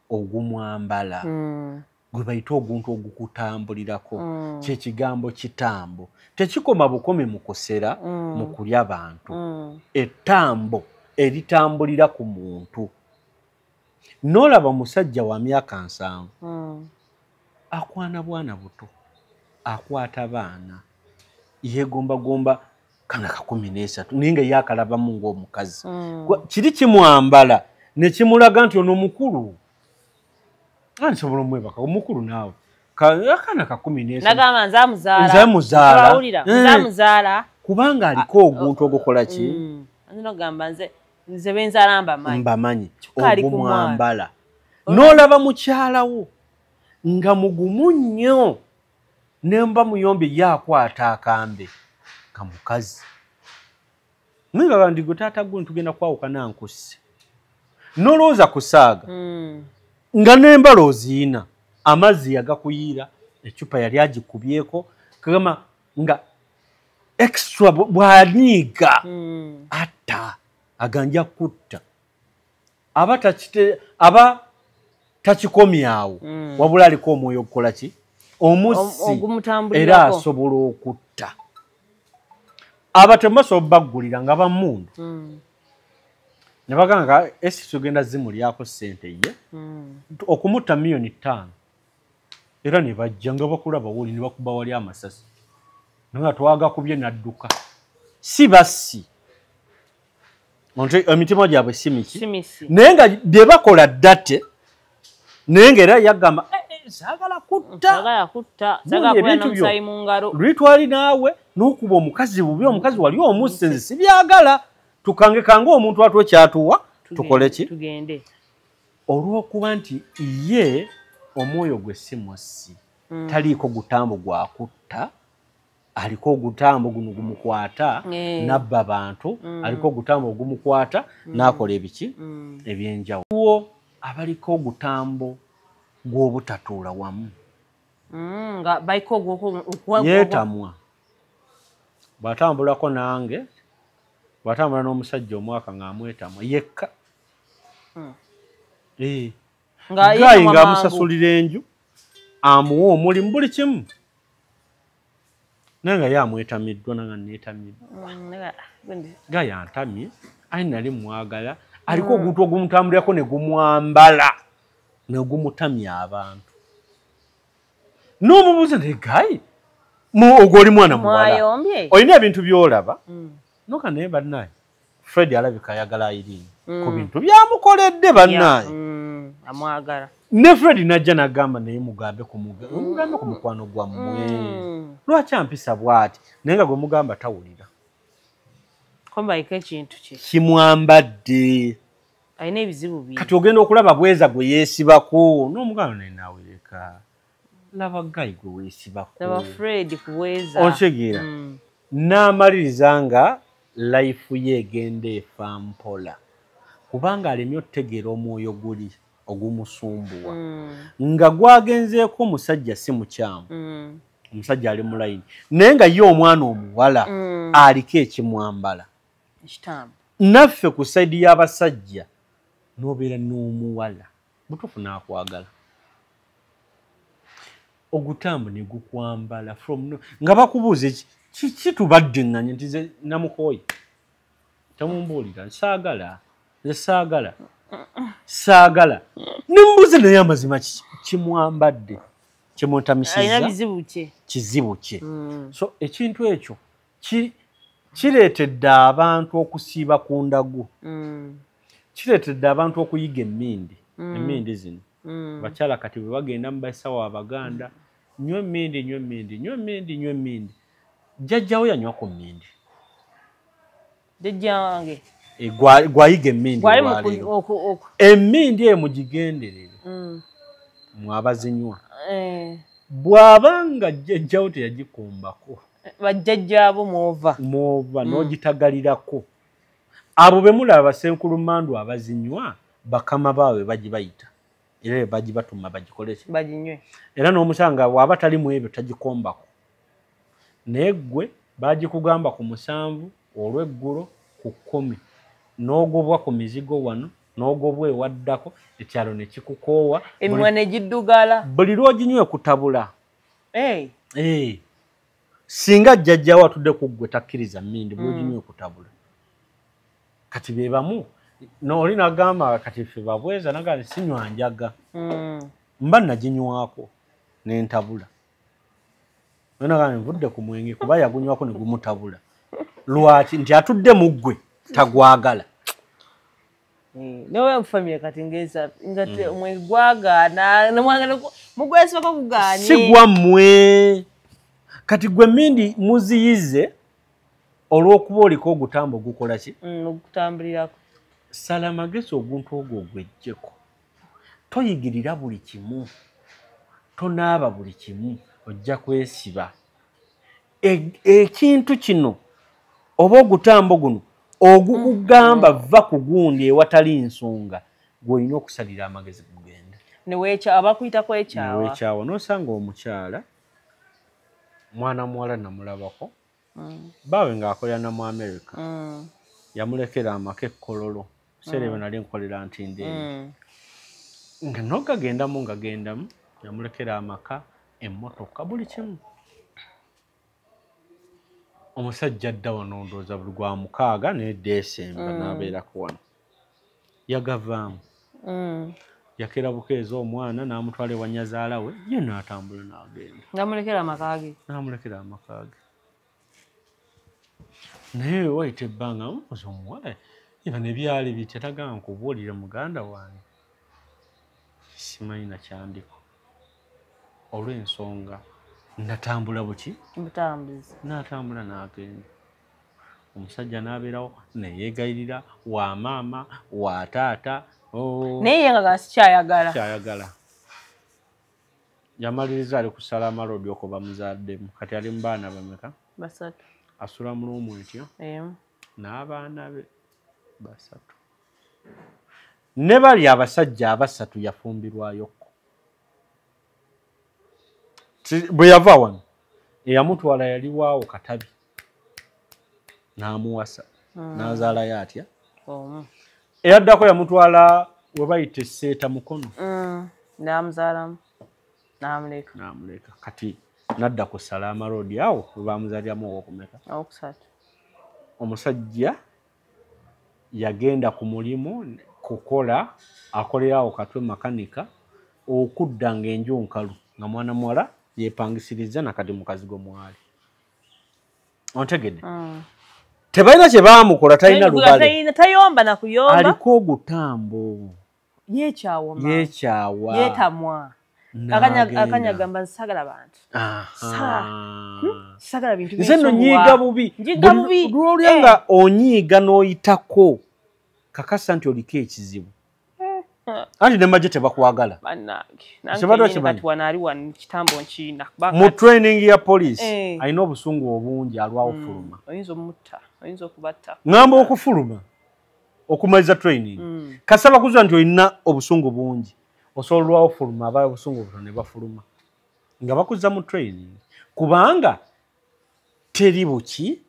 ogumwambala gwe bayita oguntu ogukutambulirako kyekigambo kitambo tekikoma bukomi mu kusera mu kulya bantu ettambo eritambulira ku muntu. N'olaba omusajja wa myaka 7 akwana bwana buto akwata baana yeegombagomba kana 13 naye nga yaakalabamu ng'omukazi kiri kimwambala ne kimulaga nti ono mukulu nsobola omwebaka omukulu naawe akana 13 nagamba nzamuzaala kubanga aliko oguntu ogukola ki nogamba nze benzaala mbamanyi ogumwambala n'olaba mukyalawo nga mugumu nnyo nemba muyombe yakwata akambe ka mukazi mwinga ndi gutaata gwe tugenda kwawukana nkusse nolooza kusaaga nga nembala oziina amazzi yagakuyiira ecupa yali agikubyeko kagamba nga extra bw'anyiiga atta aganja kutta aba takikomyawo wabula aliko omwoyo okukola ki omussi era asobola okutta abatemu basobola baggulira nga bammundu ne bagamba esi tugenda zimulyako ssente ye okumutta $5,000,000 era ne bajja nga bakulaba woli ne bakuba wali amasasi nga twagakubye n'adduka si bassi emitima gyabwe si miki naye nga bye bakola ddate naye nga era yagamba saagala kutta lwitwali naawe n'okuba omukazi bubi omukazi wali omusse nze sibyagala tukange kanga omuntu atwe kyatuwa tukole ki olw'okuba nti ye omwoyo gwe si mussi taliiko gutambo gwakutta aliko ogutambo guno gumukwata nabba abantu aliko ogutambo ogumukwata n'akola ebiki ebyenjawulo abaliko ogutambo gw'obutatuula wamu yeetamwa bw'atambulako nange bw'atambula n'omusajja omwaka ng'amwetamwa yekka gayi ng'amusasulira enju amuwa omulimu buli kimu naye nga ye amwetamiddwa nanga neetamiddwa gayi antamye ayi nali mwagala aliko oguntu ogumutambulirako ne gumwambala ne gumutamya abantu n'omubuuza nti gayi ogwo oli mwana muwala olina ebintu by'olaba noka naye bannaye Fred alabika ayagala Irene ku bintu byamukoledde bannaye amwagala ne Fred najja nagamba naye mugambe ku mukwano gwammwe lwaki ampisa bw'ati naye nga gwe mugamba tawulira kombaika ekintu kye kimwambadde alina ebizibu bingi kati ogenda okulaba bweza gwe yeesibako n'omugamba naye naaweleka laba gayi gwe weesibako laba Fred kuweza ontegeera n'amaliriza nga life ye egenda efa mpola kubanga alemye okutegeera omwoyo guli ogumusumbuwa nga gwagenzeeko omusajja si mukyamu omusajja ali mu layini naye nga ye omwana omuwala aliko ekimwambala naffe ku sayidi y'abasajja n'obeera n'omuwala butuufu n'akwagala ogutambu ne gukwambala nga bakubuuza kiki tubaddiŋŋanye nti ze namukooyi temumbuulira saagala nimbuuze naye amazima kimwambadde kimwetamisizza kizibu kye so ekintu ekyo kireetedde abantu okusiiba ku ndagu kireetedde abantu okuyiga emmindi zino bakyala kati bwe bagenda mu basawo abaganda nywa emmindi jjajjawo yanywa ku mmindi jjajja wange gwayiga emmindi emmindi eyo mugigenderere mwabazinywa bw'abanga jjajjawo teyagikumbako bajjajjaabo mwova n'ogitagalirako abo be mulaba basenkulumandu abazinywa bakama baabwe bagibayita era bagibatuma bagikoleki baginywe era n'omusanga bw'aba tali mu ebyo tagikombako naye ggwe bagikugamba ku 7 olw'eggulo ku 10 n'ogobwa ku mizigo wano n'ogobwa ewaddako ekyalo ne kikukoowa emimwa ne giddugala buli lw'oginywe kutabula singa jjajjawo atudde ku ggwe takkiriza mmindi buli oginywe kutabula kati be bamu n'oli nagamba kati ffe babweza nagamba sinywa njaga mba naginywako n'entabula nagamba nvudde ku mwenge kuba yagunywako ne gumutabula lwaki nti atudde mu ggwe tagwagala newe mufamile kati ngeza ngate omwenge gwagaana namwagala mugwesibako kugaanye si gwammwe kati gwe mmindi muziyize olw'okuba oliko ogutambo gukola ki okutambulirako sala amagezi oguntu ogwo ogweggyeko toyigirira buli kimu tonaaba buli kimu ojja kwesiba ekintu kino oba ogutambo guno ogukugamba vva ku gundi ewatali nsonga gw'olina okusalira amagezi kugenda abakuyitako ekyawa n'osanga omukyala mwana muwala namulabako baawe ng'akolera na mu America yamulekera amaka ekkololo seereba nali nkolera ntindeeyo nga nogagendamu ngagendamu yamulekera amaka emmotoka buli kimu omusajja adda wano ndowooza buli gwa 6 ne Desemba n'abeerako wano yagavaamu yakera bukeeza omwana n'amutwala ewa nnyazaala we ye n'atambula n'agenda n'amulekera amaka ge naye wayita ebbanga mukozi omuwala eba ne byali bitya tagama nkubuulire muganda wange simanyi nakyandiko olw'ensonga natambula buki n'atambula n'agenda omusajja n'abeerawo neyeegayirira wa maama wa taata naye yenga kyayagala yamaliriza ali ku Salama Road okwo bamuzaddemu kati ali mu baana bameka 3 asula mu luumu etyo n'abaana be 3 ne bali abasajja 3 yafumbirwayokko bwe yava wano eyamutwala yali waawo Katabi n'amuwasa n'azaalayo atya eyaddako yamutwala we bayita Seeta Mukono n'amuzaalamu n'amuleka kati nadda ku Salama Road awo we bamuzaaliramu owokumeka omusajja yagenda ku mulimu kukola akolera awo Katwe makanika okudda ng'enju nkalu nga mwana muwala yeepangisiriza nakati mukazi gwe mwali ontegedde tebalina kye baamukola talina lubale tayomba na kuyomba aliko ogutambo yeekyawa yeetamwa akanyagamba nsagala bantu sagala bintu nze nno nyiiga bubi lwolya nga onyiiga n'oyitako kakasa nti oliko ekizibu anti ne majje tebakwagala mu training ya police alina obusungu obungi alwawo fuluma ngamba okufuluma okumaliza training kasaba kuza nti olina obusungu bungi osobola olwawo fuluma abayo obusungu butono ne bafuluma nga bakuza mu training kubanga teri buki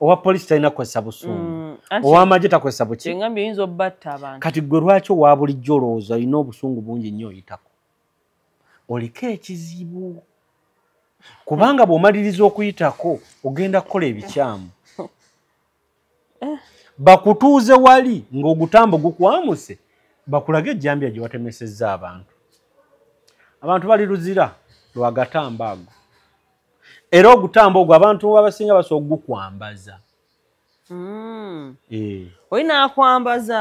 owa police talina kwesa busungu ow'amagye takwesa buki kati gwe lwaki owa bulijjo olowooza olina obusungu bungi nnyo oyitako oliko ekizibu kubanga bw'omaliriza okuyitako ogenda kukola ebikyamu bakutuuze wali ng'ogutambo gukwamuse bakulage ejjambya gye watemesezza abantu bali luzira lwagatambo ago era ogutambo ogwo abantu abasinga basobola okugukwambaza olina akwambaza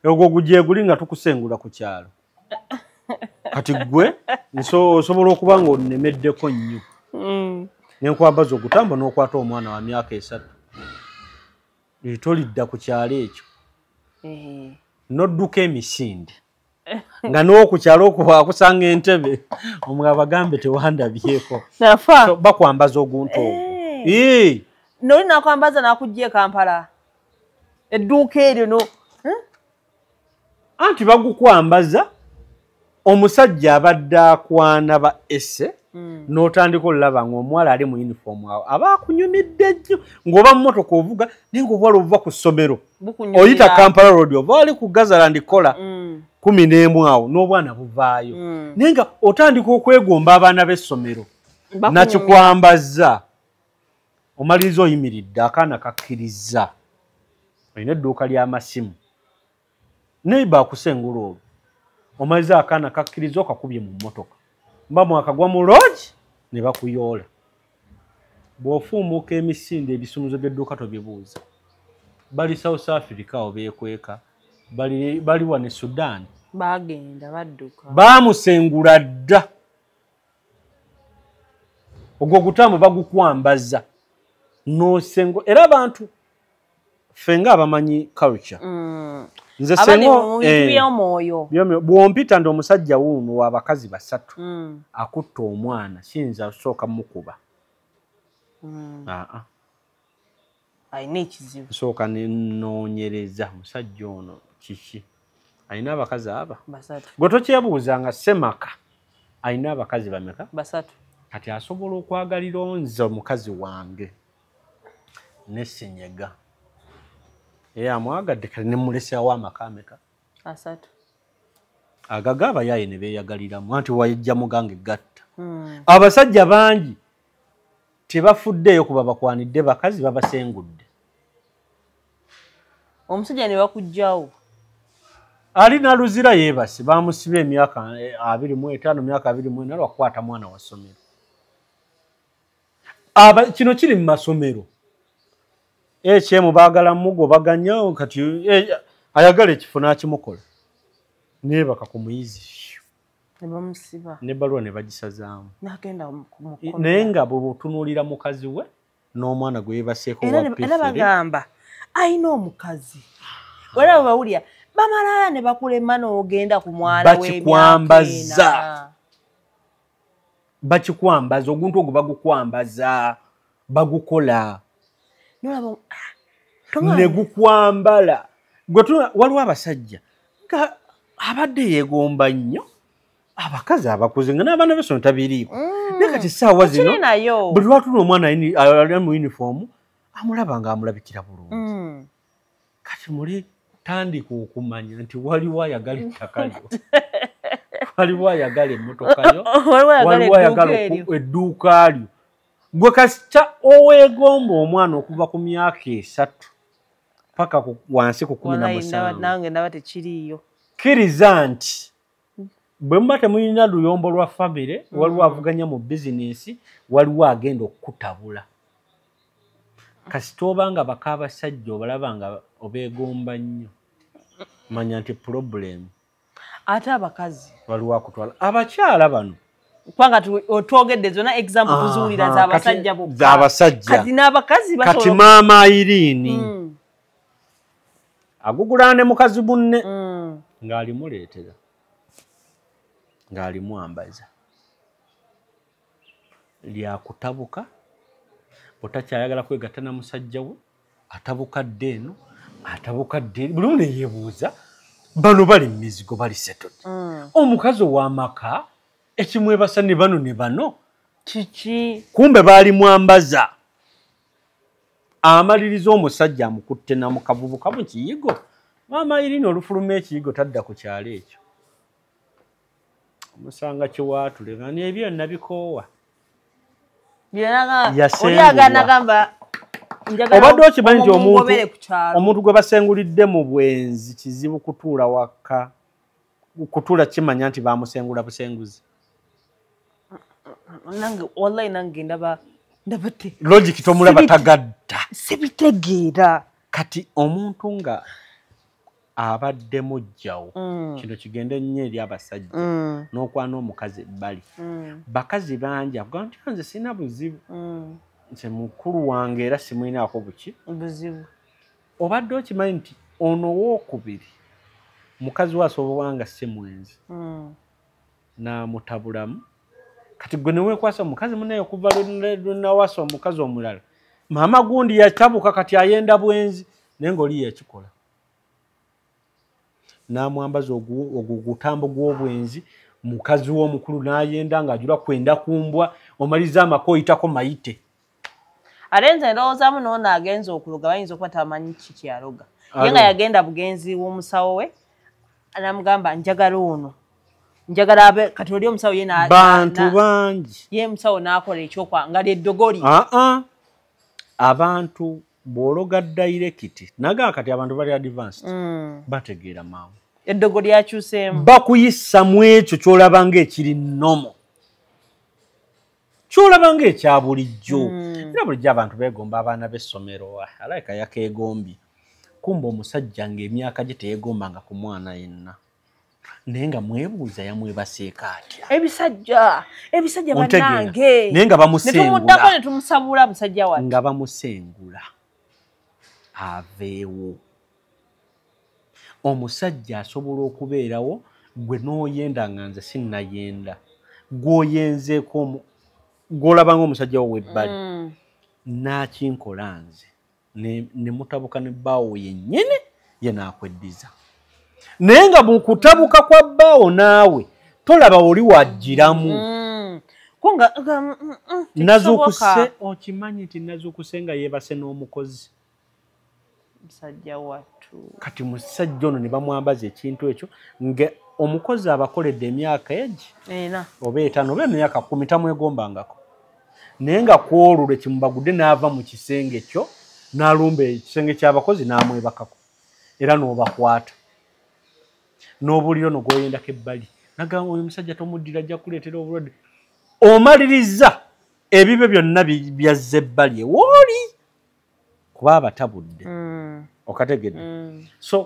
ogwo guje guli nga tukusengula ku kyalo kati gwe osobola okuba nga onnemeddeko nnyo nenkwambaza ogutambo n'okwata omwana wa myaka 3 tolidda ku kyalo ekyo nodduka emisinde nga n'okukyalo okuba akusanga entebe omugabo bagambe tewandabyeko bakwambaza oguntu ogwo noli nakwambaza nakujja e Kampala edduuka eryo anti bagukwambaza omusajja abadde akwana ba esse n'otandika olaba ng'omuwala ali mu yunifoomu awo aba akunyumidde nnyo ng'oba mu mmotoka ovuga naye ng'obuwala obuva ku ssomero oyita Kampala road oba ali ku Gazaland kola 11 awo n'obwana buvaayo naye nga otandika okwegomba abaana b'essomero nakikwambaza omaliriza oyimiridde akaana kakkiriza olina edduuka ly'amasimu neiba akusengula olwo omaliza akaana kakkiriza okakubye mu mmotoka mba mwakagwa mu lodge ne bakuyoola bw'ofuumuuka emisinde ebisumuzo by'edduuka tobibuuza bali South Africa awo beekweka bali wane Sudan bagenda badduka baamusengula dda ogwo gutambo bagukwambaza n'osengo era abantu fenga abamanyi culture nze sengo bw'ompita ndi omusajja wuuno w'abakazi 3 akutta omwana siyinza kusooka mukuba alina ekizibu nsooka nenoonyereza musajja ono kiki alina abakazi aba gwe tokyebuuza nga Semaka alina abakazi bameka 3 kati asobola okwagalira nze omukazi wange n'essenyega amwagadde kale ne muleserawo amaka ameka 3 agaga abayaaye ne beeyagaliramu anti wayijja mugange gatta abasajja bangi tebafuddeeyo kuba bakwanidde bakazi babasengudde omusajja ne bakujjawo ali naluzira yeebase bamusiba emyaka 25 myaka 24 lwakukwata mwana wa ssomero kino kiri mu masomero ekyemu baagala mugobaganya kati ayagala ekifo n'akimukola neebaka ku muyizi n'ebbaluwa ne bagisazaamu naye nga bwebutunuulira mukazi we n'omwana gwe yeebaseeko era bagamba ayina omukazi wera bawulira bamalaya ne bakulema n'ogenda ku mwana bakikwambaza oguntu ogwo bagukwambaza bagukola ne gukwambala waliwo abasajja abadde yeegomba nnyo abakazi abakuze nga n'abaana b'essomero tabiriiko naye kati essaawa zino buli lwatuna omwana ali mu yunifoomu amulaba ng'amulabikira bulungi kati muli tandika okumanya nti waliwo ayagala ettaka lyo waliwo ayagala emmotoka yo waliwo ayagala edduuka lyo gwe kasita oweegomba omwana okuva ku myaka 3 paka wansi ku 17 nange ndaba tekiriiyo kkiriza nti bwe muba temulina luyombo lwa famire waliwo avuganya mu bizinensi waliwo agenda okukutabula kasita obanga bakabasajja obalaba nga obeegomba nnyo manya nti problem ate abakazi waliwo akutwala abakyala bano kubanga twogedde zonna example tuzuulira z'abasajja bokka z'abasajja kati n'abakazi kati maama Irene agugula ne mukazi bunne ng'alimuleetera ng'alimwambaza lyakutabuka otakyayagala kwegatta na musajja we atabukadde eno atabukadde buli omu neyeebuuza bano bali mu mizigo bali settled omukazi ow'amaka ekimwebasa ne bano kiki kumbe baali mwambaza amaliriza omusajja amukutte na mukavubuka mu kiyigo maama Irene olufuluma ekiyigo tadda ku kyalo ekyo omusanga kiwaatule nga n'ebyo nabikoowa obadde okimanyi nti omuntu gwe basengulidde mu bwenzi kizibu kutuula waka kutuula kimanya nti bamusengula busenguzi nange ndaba logic tomulaba tagadda sibitegeera kati omuntu nga abadde mujjawo kino kigende nnyo eri abasajja n'okwana omukazi ebbali bakazi bangi avuga nti nze sina buzibu nti mukulu wange era simwinaako buzibu obadde okimanyi nti ono owookubiri mukazi we asobola nga si mwenzi n'amutabulamu kati gwe neweekwasa omukazi munaye okuva lwenawasa omukazi omulala maama gundi yatabuka kati ayenda bwenzi naye ng'oli yakikola n'amwambaza ogutambo gw'obwenzi mukazi w'omukulu n'ayenda ng'ajula kwenda kumbwa omaliza amakoyitako mayite ate nze ndowoozaamu n'ono agenza okuloga bayinza okuba tamanyi kiki kyaloga ye nga yagenda bugenzi w'omusawo we n'amugamba njagala ono njagala abe kati oli omusawo ye bantu bangi ye musawo n'akola ekyokwa nga lyeddogoli abantu bw'ologa direct naga kati abantu bali advanced bategeera maamu eddogoli yakyuseemu bakuyisa mu ekyo ky'olaba ng'ekiri nomo ky'olaba ng'ekya bulijjo era bulijjo abantu beegomba abaana b'essomero alayika yakeegombye kumba omusajja ng'emyaka gye teyeegombanga ku mwana yenna naye nga mwebuuza yamwebaseeka atya ebisajja bannange naye nga bamusengula ne tumusabula musajja wati nga bamusengula aveewo omusajja asobola okubeerawo gwe n'oyenda nga nze sinnayenda gw'oyenzeeko gw'olaba ng'omusajja wo w'ebbali n'akinkola nze ne mutabuka ne bbaawo yennyini ye n'akweddiza naye nga mu kutabuka kwa bbaawo naawe tolaba oli wajjiramu nazuukuse okimanyi nti nazuukuse nga yeebase n'omukozi musajja wattu kati musajja ono ne bamwambaza ekintu ekyo nga omukozi abakoledde emyaka egi oba 5 oba emyaka 10 tamwegombangako naye nga kwolulwe kimubagudde n'ava mu kisenge kyo n'alumba ekisenge ky'abakozi n'amwebakako era n'obakwata n'obuliro n'ogwoyendako ebbali nagamba oyo omusajja tomuddira ajja kuleetera obulwadde omaliriza ebibe byonna byazza ebbali ewooli kuba abatabudde okategedde so